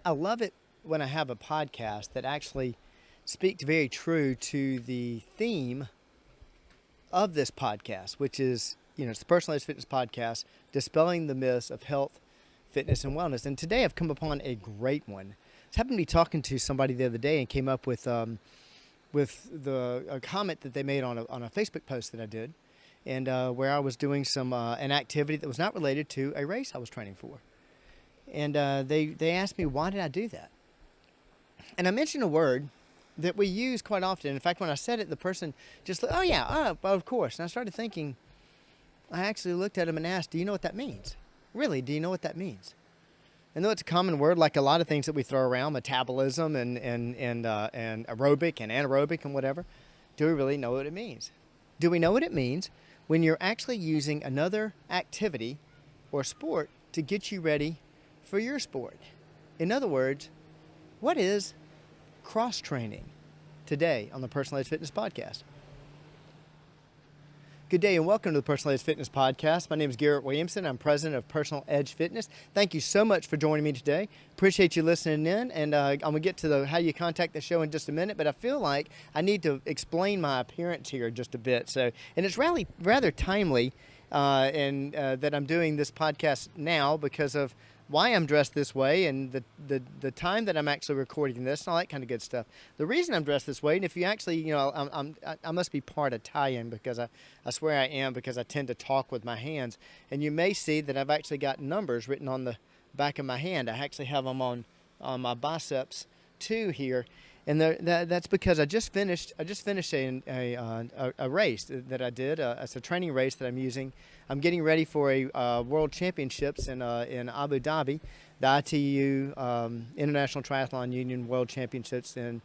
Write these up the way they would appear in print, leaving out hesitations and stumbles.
I love it when I have a podcast that actually speaks very true to the theme of this podcast, which is, it's the Personalized Fitness Podcast, dispelling the myths of health, fitness, and wellness. And today I've come upon a great one. I was happened to be talking to somebody the other day and came up with a comment that they made on a Facebook post that I did, and where I was doing an activity that was not related to a race I was training for. And they asked me, why did I do that? And I mentioned a word that we use quite often. In fact, when I said it, the person just, oh yeah, of course. And I started thinking, I actually looked at him and asked, do you know what that means? Really, do you know what that means? And though it's a common word, like a lot of things that we throw around, metabolism and aerobic and anaerobic and whatever, do we really know what it means? Do we know what it means when you're actually using another activity or sport to get you ready for your sport? In other words, what is cross-training? Today on the Personalized Fitness Podcast. Good day and welcome to the Personalized Fitness Podcast. My name is Garrett Williamson. I'm president of Personal Edge Fitness. Thank you so much for joining me today. Appreciate you listening in, and I'm going to get to how you contact the show in just a minute, but I feel like I need to explain my appearance here just a bit. And it's rather timely that I'm doing this podcast now because of why I'm dressed this way and the time that I'm actually recording this and all that kind of good stuff. The reason I'm dressed this way, and if you actually, I must be part Italian because I swear I am, because I tend to talk with my hands. And you may see that I've actually got numbers written on the back of my hand. I actually have them on my biceps too here. And that's because I just finished a race that I did. It's a training race that I'm using. I'm getting ready for a World Championships in Abu Dhabi, the ITU International Triathlon Union World Championships in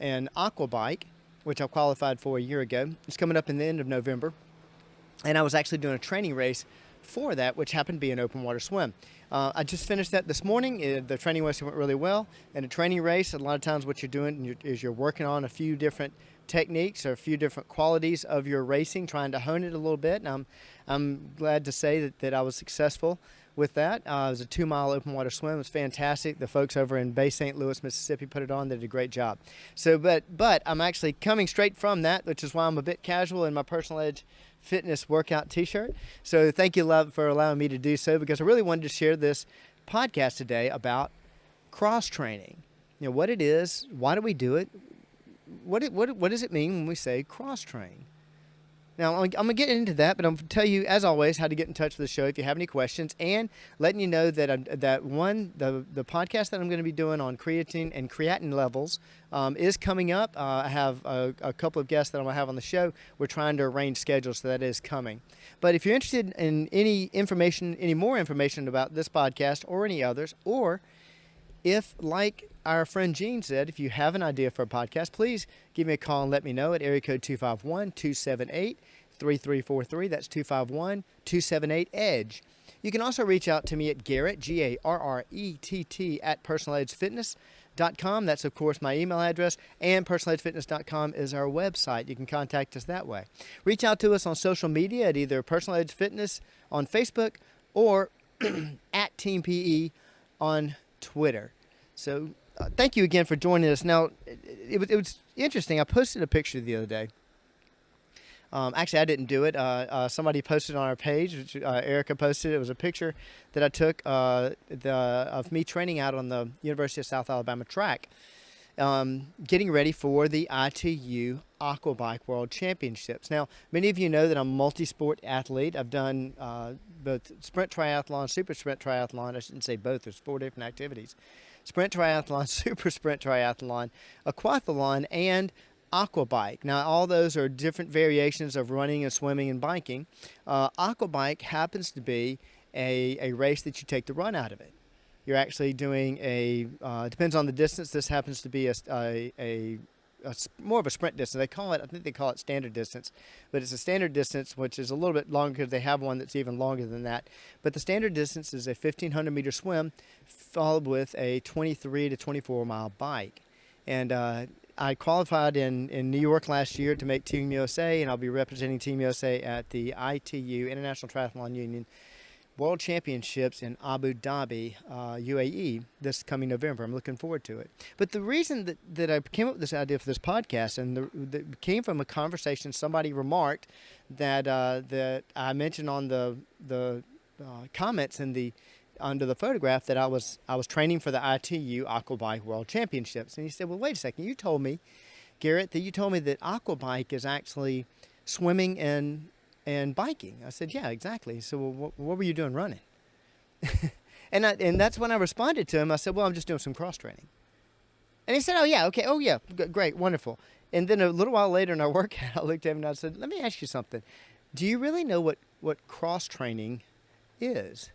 aquabike, which I qualified for a year ago. It's coming up in the end of November, and I was actually doing a training race for that, which happened to be an open water swim. I just finished that this morning. The training race went really well. In a training race, a lot of times what you're doing is you're working on a few different techniques or a few different qualities of your racing, trying to hone it a little bit. And I'm glad to say that I was successful with that. It was a 2-mile open water swim. It was fantastic. The folks over in Bay St. Louis, Mississippi put it on. They did a great job. But I'm actually coming straight from that, which is why I'm a bit casual in my Personal Edge Fitness workout t-shirt. So thank you, love, for allowing me to do so, because I really wanted to share this podcast today about cross-training. What it is, why do we do it, what does it mean when we say cross-train? Now, I'm going to get into that, but I'm going to tell you, as always, how to get in touch with the show if you have any questions, and letting you know that the podcast that I'm going to be doing on creatine and creatinine levels is coming up. I have a couple of guests that I'm going to have on the show. We're trying to arrange schedules, so that is coming. But if you're interested in any more information about this podcast or any others, or if, like our friend Gene said, if you have an idea for a podcast, please give me a call and let me know at area code 251-278-3343. That's 251-278-EDGE. You can also reach out to me at Garrett, Garrett, at personaledgefitness.com. That's, of course, my email address, and personaledgefitness.com is our website. You can contact us that way. Reach out to us on social media at either Personal Edge Fitness on Facebook or at Team PE on Twitter. So thank you again for joining us. Now, it was interesting. I posted a picture the other day. Actually, I didn't do it. Somebody posted on our page, which Erica posted. It was a picture that I took of me training out on the University of South Alabama track, getting ready for the ITU Aquabike World Championships. Now, many of you know that I'm a multi-sport athlete. I've done both sprint triathlon, super sprint triathlon. I shouldn't say both. There's 4 different activities. Sprint triathlon, super sprint triathlon, aquathlon, and aquabike. Now, all those are different variations of running and swimming and biking. Aquabike happens to be a race that you take the run out of it. You're actually doing depends on the distance. This happens to be more of a sprint distance. I think they call it standard distance, but it's a standard distance, which is a little bit longer because they have one that's even longer than that. But the standard distance is a 1,500 meter swim followed with a 23 to 24 mile bike. And I qualified in New York last year to make Team USA, and I'll be representing Team USA at the ITU, International Triathlon Union World Championships in Abu Dhabi, UAE, this coming November. I'm looking forward to it. But the reason that I came up with this idea for this podcast, and that came from a conversation somebody remarked that that I mentioned on the comments in under the photograph that I was training for the ITU Aquabike World Championships, and he said, "Well, wait a second. You told me, Garrett, that aquabike is actually swimming and biking." I said, "Yeah, exactly." So what were you doing running? and that's when I responded to him. I said, "Well, I'm just doing some cross training." And he said, "Oh yeah, okay, oh yeah, great, wonderful." And then a little while later in our workout, I looked at him and I said, "Let me ask you something. Do you really know what cross training is?"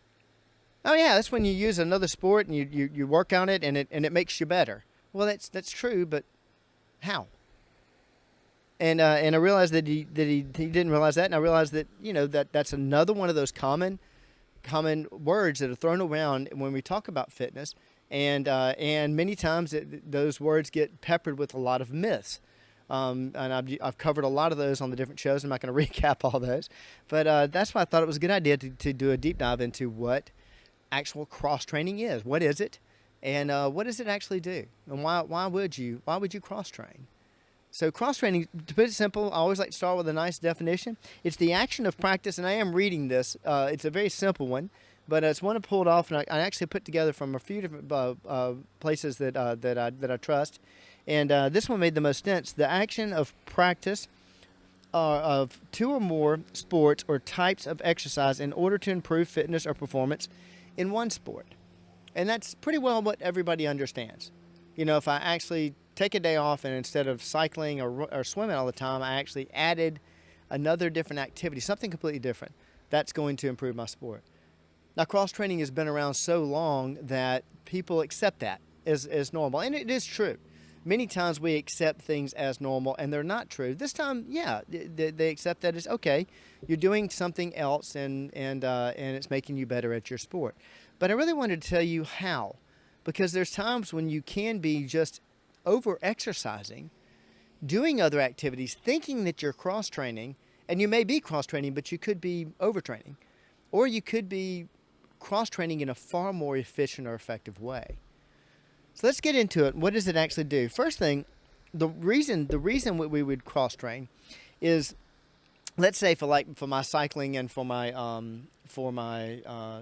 "Oh yeah, that's when you use another sport and you work on it and it makes you better." Well, that's true, but how? And I realized that he didn't realize that, and I realized that that's another one of those common words that are thrown around when we talk about fitness, and many times those words get peppered with a lot of myths. And I've covered a lot of those on the different shows. I'm not going to recap all those, but that's why I thought it was a good idea to do a deep dive into what actual cross training is. What is it, and what does it actually do, and why would you cross train? So cross training, to put it simple, I always like to start with a nice definition. It's the action of practice, and I am reading this. It's a very simple one, but it's one I pulled off, and I actually put together from a few different places that I trust. And this one made the most sense. The action of practice of two or more sports or types of exercise in order to improve fitness or performance in one sport. And that's pretty well what everybody understands. If I actually take a day off and instead of cycling or swimming all the time, I actually added another different activity, something completely different, that's going to improve my sport. Now, cross-training has been around so long that people accept that as normal, and it is true. Many times we accept things as normal, and they're not true. This time, yeah, they accept that as, okay, you're doing something else, and it's making you better at your sport. But I really wanted to tell you how, because there's times when you can be just over-exercising, doing other activities, thinking that you're cross-training, and you may be cross-training, but you could be overtraining, or you could be cross-training in a far more efficient or effective way. So let's get into it. What does it actually do? First thing, the reason we would cross-train is, let's say for my cycling and for my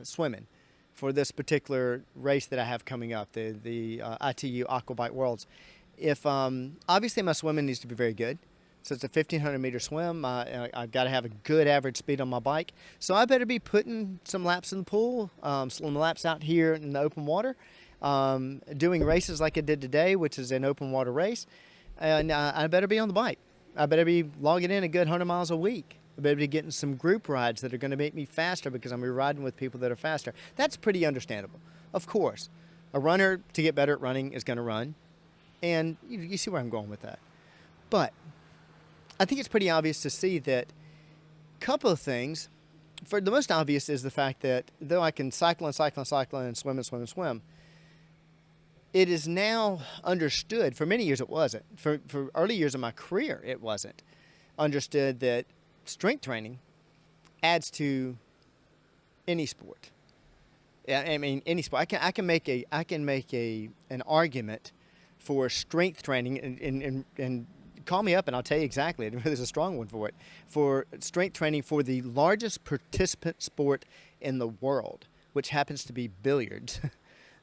swimming, for this particular race that I have coming up, the ITU Aquabike Worlds. If obviously my swimming needs to be very good, so it's a 1,500 meter swim. I've got to have a good average speed on my bike, so I better be putting some laps in the pool, some laps out here in the open water, doing races like I did today, which is an open water race, and I better be on the bike. I better be logging in a good 100 miles a week. I better be getting some group rides that are going to make me faster because I'm riding with people that are faster. That's pretty understandable. Of course, a runner, to get better at running, is going to run, and you see where I'm going with that. But I think it's pretty obvious to see that a couple of things. For the most obvious is the fact that though I can cycle and swim and swim, it is now understood. For many years it wasn't. For early years of my career it wasn't understood that strength training adds to any sport. I mean, any sport. I can make an argument for strength training, and call me up and I'll tell you exactly. There's a strong one for it. For strength training for the largest participant sport in the world, which happens to be billiards.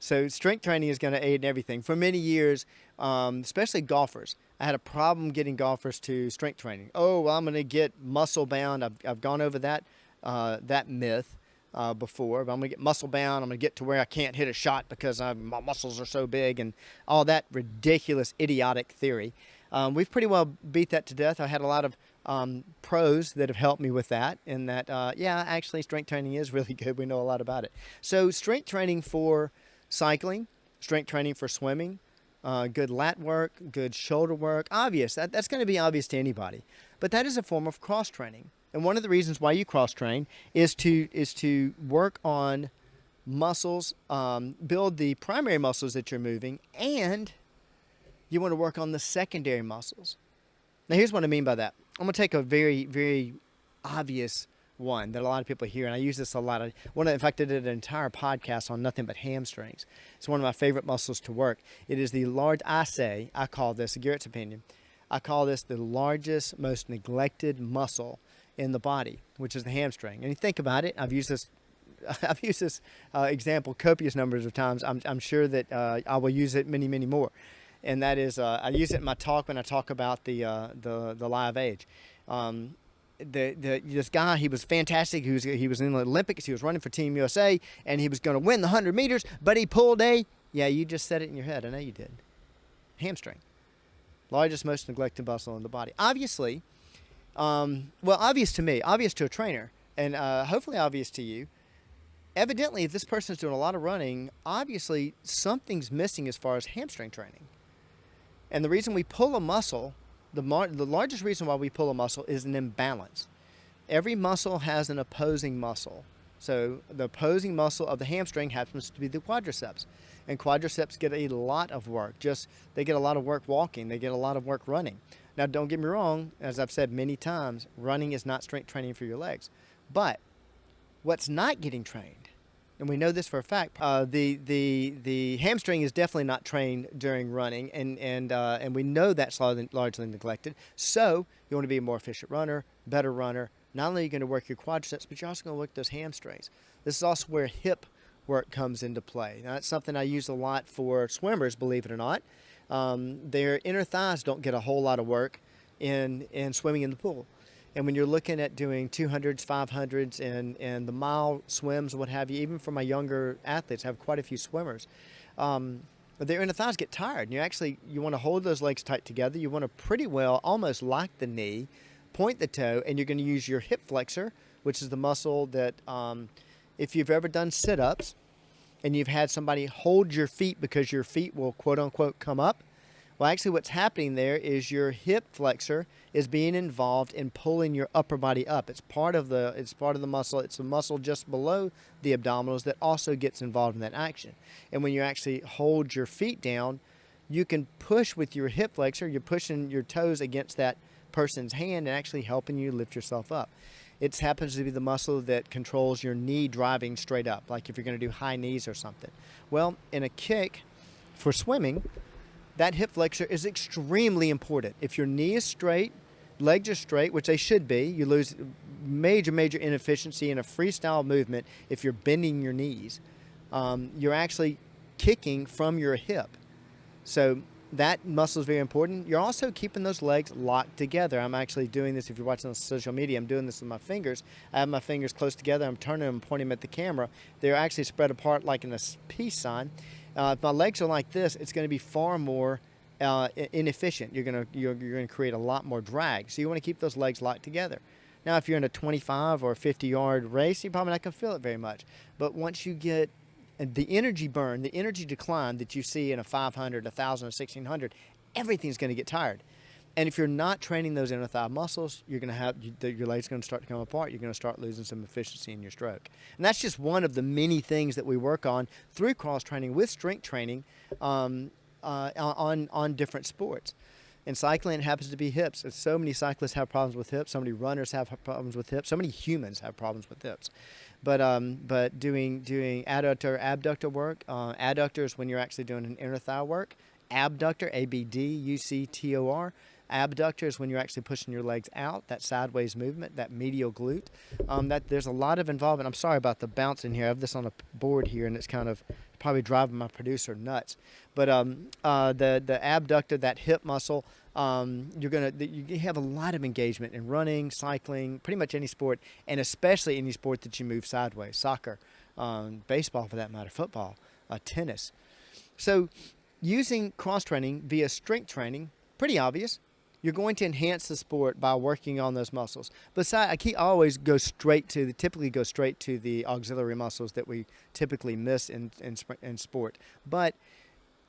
So strength training is going to aid in everything. For many years, especially golfers, I had a problem getting golfers to strength training. Oh, well, I'm going to get muscle bound. I've gone over that myth before. But I'm going to get muscle bound. I'm going to get to where I can't hit a shot because my muscles are so big, and all that ridiculous, idiotic theory. We've pretty well beat that to death. I had a lot of pros that have helped me with that, in that, yeah, actually strength training is really good. We know a lot about it. So strength training for cycling, strength training for swimming, good lat work, good shoulder work, obvious. That's going to be obvious to anybody. But that is a form of cross-training. And one of the reasons why you cross-train is to work on muscles, build the primary muscles that you're moving, and you want to work on the secondary muscles. Now, here's what I mean by that. I'm going to take a very, very obvious one that a lot of people hear, and I use this a lot. In fact, I did an entire podcast on nothing but hamstrings. It's one of my favorite muscles to work. It is I call this, Garrett's opinion, I call this the largest, most neglected muscle in the body, which is the hamstring. And you think about it, I've used this example copious numbers of times. I'm sure that I will use it many, many more. And that is, I use it in my talk when I talk about the live age. This guy, he was fantastic. He was in the Olympics. He was running for Team USA, and he was going to win the 100 meters. But he pulled you just said it in your head. I know you did. Hamstring, largest, most neglected muscle in the body. Obviously, obvious to me, obvious to a trainer, and hopefully obvious to you. Evidently, if this person is doing a lot of running, obviously something's missing as far as hamstring training. And the reason we pull a muscle, the largest reason why we pull a muscle is an imbalance. Every muscle has an opposing muscle. So the opposing muscle of the hamstring happens to be the quadriceps. And quadriceps get a lot of work. They get a lot of work walking. They get a lot of work running. Now, don't get me wrong. As I've said many times, running is not strength training for your legs. But what's not getting trained, and we know this for a fact, the hamstring is definitely not trained during running, and we know that's largely neglected. So you want to be a more efficient runner, better runner. Not only are you going to work your quadriceps, but you're also going to work those hamstrings. This is also where hip work comes into play. Now, that's something I use a lot for swimmers, believe it or not. Their inner thighs don't get a whole lot of work in swimming in the pool. And when you're looking at doing 200s, 500s, and the mile swims, what have you, even for my younger athletes, I have quite a few swimmers, their inner thighs get tired. And you want to hold those legs tight together. You want to pretty well almost lock the knee, point the toe, and you're going to use your hip flexor, which is the muscle that if you've ever done sit-ups and you've had somebody hold your feet because your feet will quote-unquote come up, well, actually what's happening there is your hip flexor is being involved in pulling your upper body up. It's part of the muscle. It's a muscle just below the abdominals that also gets involved in that action. And when you actually hold your feet down, you can push with your hip flexor. You're pushing your toes against that person's hand and actually helping you lift yourself up. It happens to be the muscle that controls your knee driving straight up, like if you're going to do high knees or something. Well, in a kick for swimming, that hip flexor is extremely important. If your knee is straight, legs are straight, which they should be, you lose major inefficiency in a freestyle movement if you're bending your knees. You're actually kicking from your hip. So that muscle is very important. You're also keeping those legs locked together. I'm actually doing this, if you're watching on social media, I'm doing this with my fingers. I have my fingers close together. I'm turning them and pointing them at the camera. They're actually spread apart like in a peace sign. If my legs are like this, it's going to be far more inefficient. You're going to create a lot more drag. So you want to keep those legs locked together. Now, if you're in a 25 or 50-yard race, you're probably not going to feel it very much. But once you get the energy burn, the energy decline that you see in a 500, 1,000, or 1,600, everything's going to get tired. And if you're not training those inner thigh muscles, you're going to have your legs going to start to come apart. You're going to start losing some efficiency in your stroke. And that's just one of the many things that we work on through cross training with strength training on different sports. In cycling, it happens to be hips. And so many cyclists have problems with hips. So many runners have problems with hips. So many humans have problems with hips. But doing adductor, abductor work, adductor is when you're actually doing an inner thigh work. Abductor, A-B-D-U-C-T-O-R. Abductor is when you're actually pushing your legs out, that sideways movement, that medial glute. That there's a lot of involvement. I'm sorry about the bounce in here. I have this on a board here, and it's kind of probably driving my producer nuts. But the abductor, that hip muscle, you have a lot of engagement in running, cycling, pretty much any sport, and especially any sport that you move sideways. Soccer, baseball for that matter, football, tennis. So using cross training via strength training, pretty obvious. You're going to enhance the sport by working on those muscles. Besides, I always typically go straight to the auxiliary muscles that we typically miss in sport. But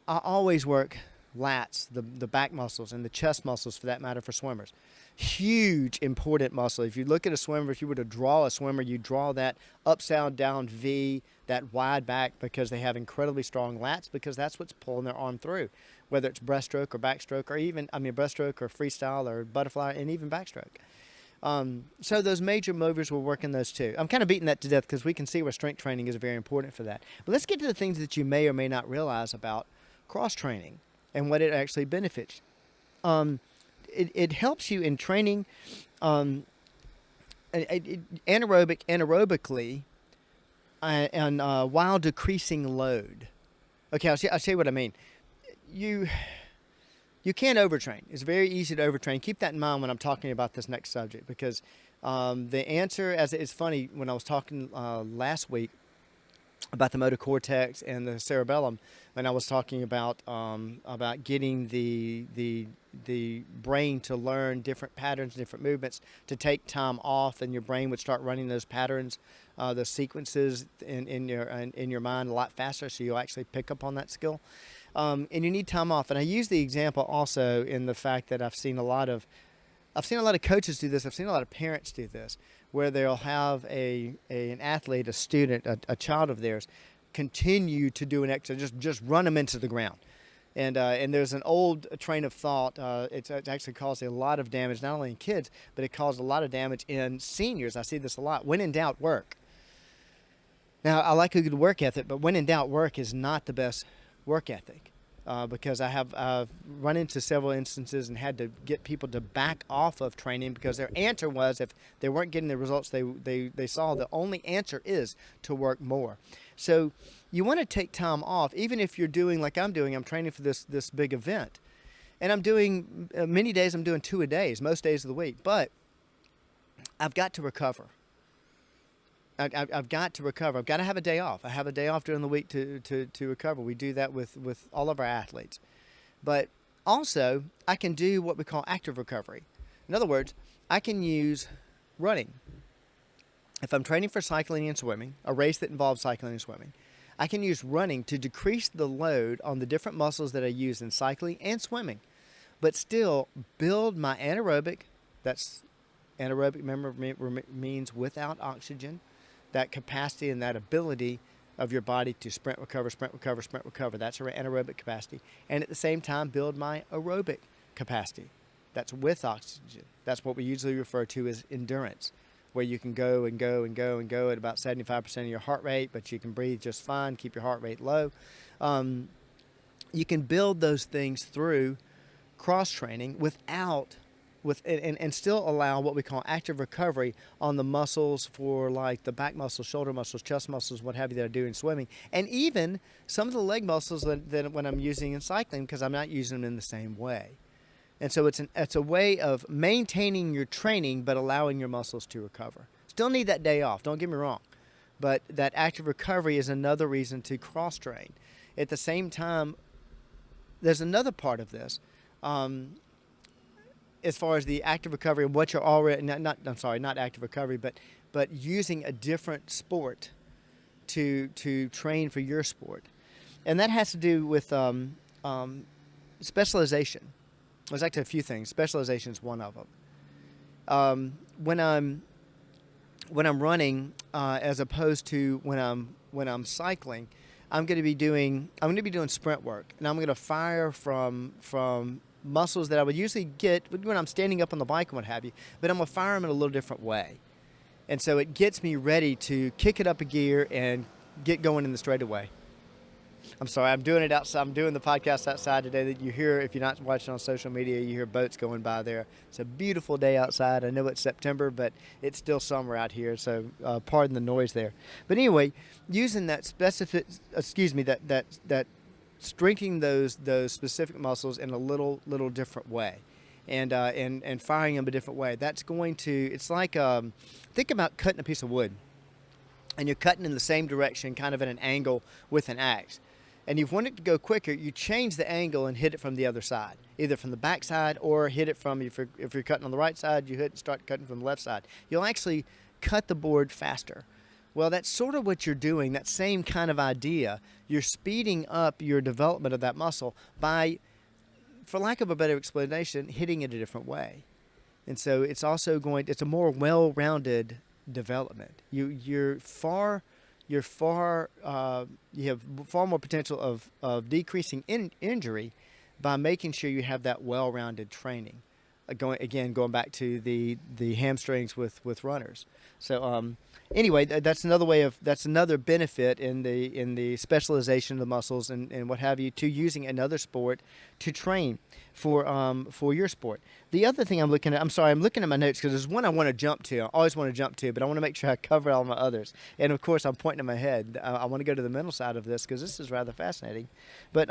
I always work lats, the back muscles, and the chest muscles for that matter for swimmers. Huge, important muscle. If you look at a swimmer, if you were to draw a swimmer, you draw that upside down V, that wide back, because they have incredibly strong lats, because that's what's pulling their arm through, whether it's breaststroke or backstroke, or even, breaststroke or freestyle or butterfly, and even backstroke. So those major movers, we're working those too. I'm kind of beating that to death because we can see where strength training is very important for that. But let's get to the things that you may or may not realize about cross training and what it actually benefits. It helps you in training anaerobically and while decreasing load. Okay, I'll tell you what I mean. You can't overtrain. It's very easy to overtrain. Keep that in mind when I'm talking about this next subject, because the answer, as it's funny, when I was talking last week about the motor cortex and the cerebellum, and I was talking about getting the brain to learn different patterns, different movements, to take time off, and your brain would start running those patterns, the sequences in your mind a lot faster, so you'll actually pick up on that skill. And you need time off. And I use the example also in the fact that I've seen a lot of coaches do this. I've seen a lot of parents do this, where they'll have an athlete, a student, a child of theirs, continue to do an exercise, just run them into the ground. And there's an old train of thought. It's actually caused a lot of damage, not only in kids, but it caused a lot of damage in seniors. I see this a lot. When in doubt, work. Now, I like a good work ethic, but when in doubt, work is not the best work ethic, because I've run into several instances and had to get people to back off of training because their answer was, if they weren't getting the results they saw, the only answer is to work more. So you want to take time off, even if you're doing like I'm doing. I'm training for this big event, and I'm doing many days. I'm doing 2 a days, most days of the week, but I've got to recover. I've got to recover. I've got to have a day off. I have a day off during the week to recover. We do that with all of our athletes. But also, I can do what we call active recovery. In other words, I can use running. If I'm training for cycling and swimming, a race that involves cycling and swimming, I can use running to decrease the load on the different muscles that I use in cycling and swimming, but still build my anaerobic. That's anaerobic, remember, means without oxygen. That capacity and that ability of your body to sprint, recover, sprint, recover, sprint, recover. That's our anaerobic capacity. And at the same time, build my aerobic capacity. That's with oxygen. That's what we usually refer to as endurance, where you can go and go and go and go at about 75% of your heart rate, but you can breathe just fine, keep your heart rate low. You can build those things through cross-training and still allow what we call active recovery on the muscles for like the back muscles, shoulder muscles, chest muscles, what have you, that I do in swimming. And even some of the leg muscles that when I'm using in cycling, because I'm not using them in the same way. And so it's a way of maintaining your training but allowing your muscles to recover. Still need that day off, don't get me wrong. But that active recovery is another reason to cross-train. At the same time, there's another part of this. As far as the active recovery and what you're already not active recovery, but using a different sport to train for your sport, and that has to do with specialization. There's actually a few things. Specialization is one of them. When I'm running, as opposed to when I'm cycling, I'm going to be doing sprint work, and I'm going to fire from muscles that I would usually get when I'm standing up on the bike and what have you, but I'm going to fire them in a little different way. And so it gets me ready to kick it up a gear and get going in the straightaway. I'm sorry, I'm doing it outside. I'm doing the podcast outside today. That you hear, if you're not watching on social media, you hear boats going by there. It's a beautiful day outside. I know it's September, but it's still summer out here, so pardon the noise there. But anyway, using that that strengthening those specific muscles in a little different way, and firing them a different way. That's going to, it's like, think about cutting a piece of wood, and you're cutting in the same direction, kind of at an angle with an axe. And you want it to go quicker, you change the angle and hit it from the other side, either from the back side or hit it from, if you're cutting on the right side, you start cutting from the left side. You'll actually cut the board faster. Well, that's sort of what you're doing, that same kind of idea. You're speeding up your development of that muscle by, for lack of a better explanation, hitting it a different way. And so it's also it's a more well-rounded development. You have far more potential of decreasing injury by making sure you have that well-rounded training. going back to the hamstrings with runners. So anyway, that's another benefit in the specialization of the muscles and what have you, to using another sport to train for your sport. The other thing I'm looking at my notes because there's one I want to jump to. I always want to jump to, but I want to make sure I cover all my others. And of course, I'm pointing in my head. I want to go to the mental side of this because this is rather fascinating. But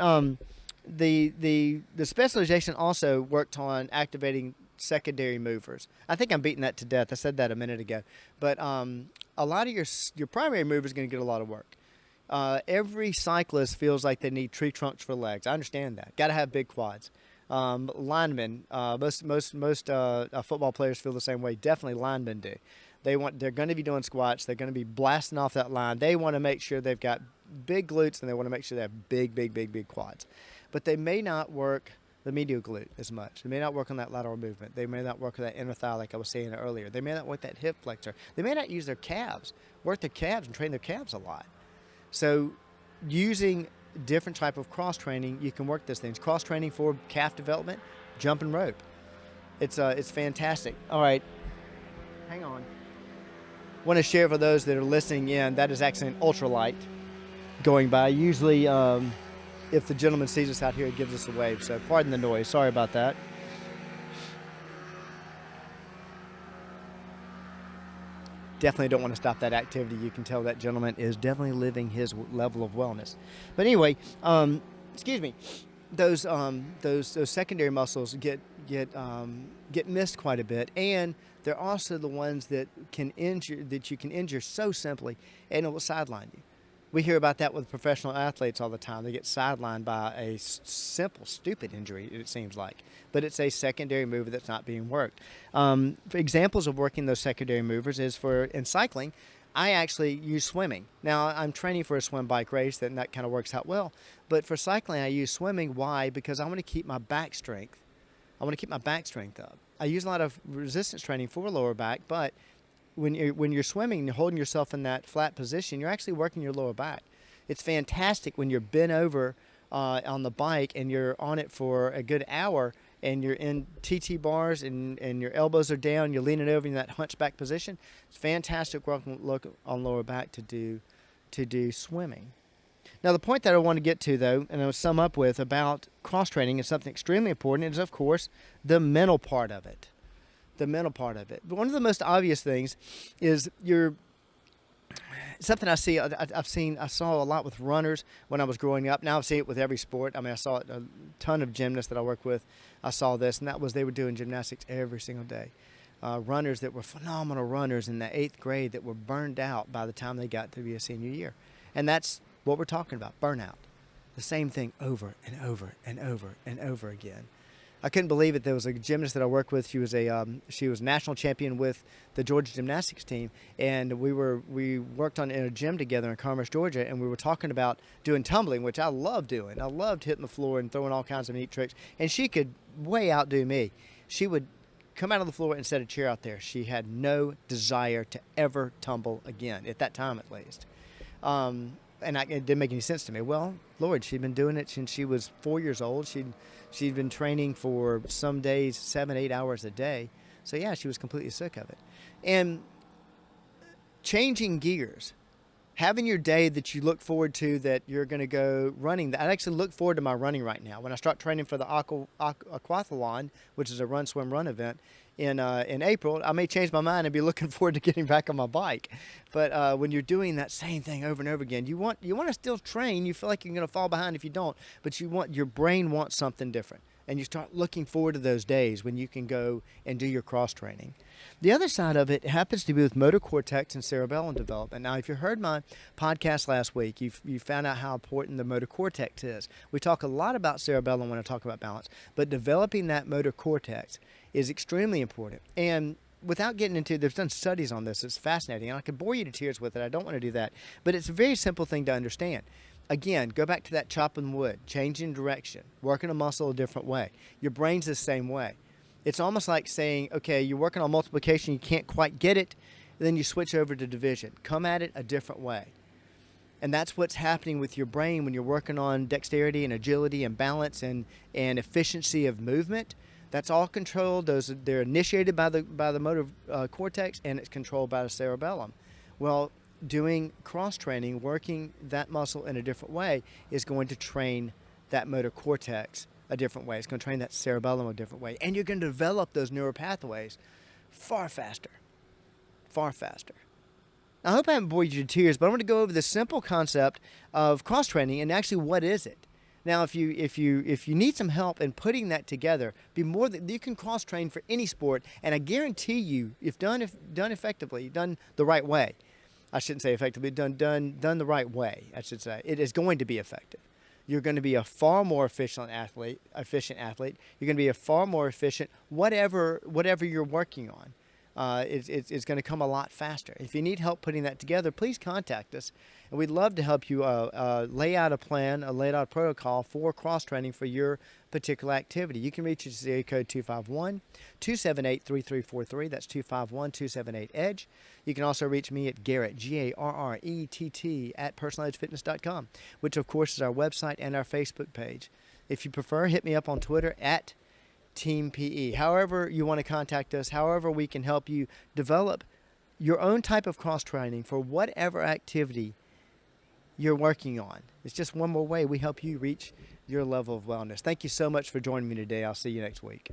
the specialization also worked on activating secondary movers. I think I'm beating that to death. I said that a minute ago. But a lot of your primary mover is going to get a lot of work. Every cyclist feels like they need tree trunks for legs. I understand that. Got to have big quads. Linemen, most football players feel the same way. Definitely linemen do. They're going to be doing squats. They're going to be blasting off that line. They want to make sure they've got big glutes and they want to make sure they have big quads. But they may not work the medial glute as much. They may not work on that lateral movement. They may not work on that inner thigh like I was saying earlier. They may not work that hip flexor. They may not use their calves, work their calves and train their calves a lot. So using different type of cross training, you can work those things. Cross training for calf development, jump and rope. It's fantastic. All right, hang on. Want to share for those that are listening in, that is actually an ultralight going by. Usually, if the gentleman sees us out here, he gives us a wave. So pardon the noise. Sorry about that. Definitely don't want to stop that activity. You can tell that gentleman is definitely living his level of wellness. But anyway, excuse me, those secondary muscles get missed quite a bit, and they're also the ones that you can injure so simply, and it will sideline you. We hear about that with professional athletes all the time. They get sidelined by a simple, stupid injury, it seems like. But it's a secondary mover that's not being worked. For examples of working those secondary movers is in cycling, I actually use swimming. Now, I'm training for a swim bike race, and that kind of works out well. But for cycling, I use swimming. Why? Because I want to keep my back strength. I want to keep my back strength up. I use a lot of resistance training for lower back, but when you're swimming and you're holding yourself in that flat position, you're actually working your lower back. It's fantastic when you're bent over on the bike and you're on it for a good hour and you're in TT bars and your elbows are down, you're leaning over in that hunchback position. It's fantastic work on lower back to do swimming. Now, the point that I want to get to, though, and I'll sum up with about cross-training is something extremely important, is, of course, the mental part of it. The mental part of it. But one of the most obvious things is something I saw a lot with runners when I was growing up. Now I see it with every sport. I mean, I saw it, a ton of gymnasts that I work with. I saw this, and that was they were doing gymnastics every single day. Runners that were phenomenal runners in the 8th grade that were burned out by the time they got to be a senior year. And that's what we're talking about, burnout. The same thing over and over and over and over again. I couldn't believe it. There was a gymnast that I worked with. She was national champion with the Georgia gymnastics team, and we worked in a gym together in Commerce, Georgia, and we were talking about doing tumbling, which I love doing. I loved hitting the floor and throwing all kinds of neat tricks, and she could way outdo me. She would come out of the floor and set a chair out there. She had no desire to ever tumble again, at that time at least. And it didn't make any sense to me. Well, Lord, she'd been doing it since she was 4 years old. She'd been training for some days 7-8 hours a day. So yeah, she was completely sick of it. And changing gears, having your day that you look forward to, that you're going to go running. I actually look forward to my running right now. When I start training for the aquathlon, which is a run, swim, run event in April, I may change my mind and be looking forward to getting back on my bike. But when you're doing that same thing over and over again, you want to still train. You feel like you're going to fall behind if you don't, but your brain wants something different. And you start looking forward to those days when you can go and do your cross training. The other side of it happens to be with motor cortex and cerebellum development. Now, if you heard my podcast last week, you found out how important the motor cortex is. We talk a lot about cerebellum when I talk about balance, but developing that motor cortex is extremely important. And without getting into, there's done studies on this. It's fascinating. And I could bore you to tears with it. I don't want to do that. But it's a very simple thing to understand. Again, go back to that chopping wood, changing direction, working a muscle a different way. Your brain's the same way. It's almost like saying, okay, you're working on multiplication, you can't quite get it, then you switch over to division. Come at it a different way. And that's what's happening with your brain when you're working on dexterity and agility and balance and efficiency of movement. That's all controlled. They're initiated by the motor cortex, and it's controlled by the cerebellum. Well, doing cross training, working that muscle in a different way, is going to train that motor cortex a different way. It's going to train that cerebellum a different way, and you're going to develop those neural pathways far faster, far faster. Now, I hope I haven't bored you to tears, but I want to go over the simple concept of cross training and actually what is it. Now, if you need some help in putting that together, you can cross train for any sport, and I guarantee you, if done effectively, done the right way, I shouldn't say effectively, done the right way, I should say, it is going to be effective. You're going to be a far more efficient athlete. You're going to be a far more efficient whatever you're working on. It's going to come a lot faster. If you need help putting that together, please contact us, and we'd love to help you lay out a plan, lay out a protocol for cross-training for your particular activity. You can reach us at area code 251-278-3343. That's 251-278-EDGE. You can also reach me at Garrett, Garrett, at personaledgefitness.com, which, of course, is our website and our Facebook page. If you prefer, hit me up on Twitter at Team PE. However you want to contact us, however we can help you develop your own type of cross training for whatever activity you're working on. It's just one more way we help you reach your level of wellness. Thank you so much for joining me today. I'll see you next week.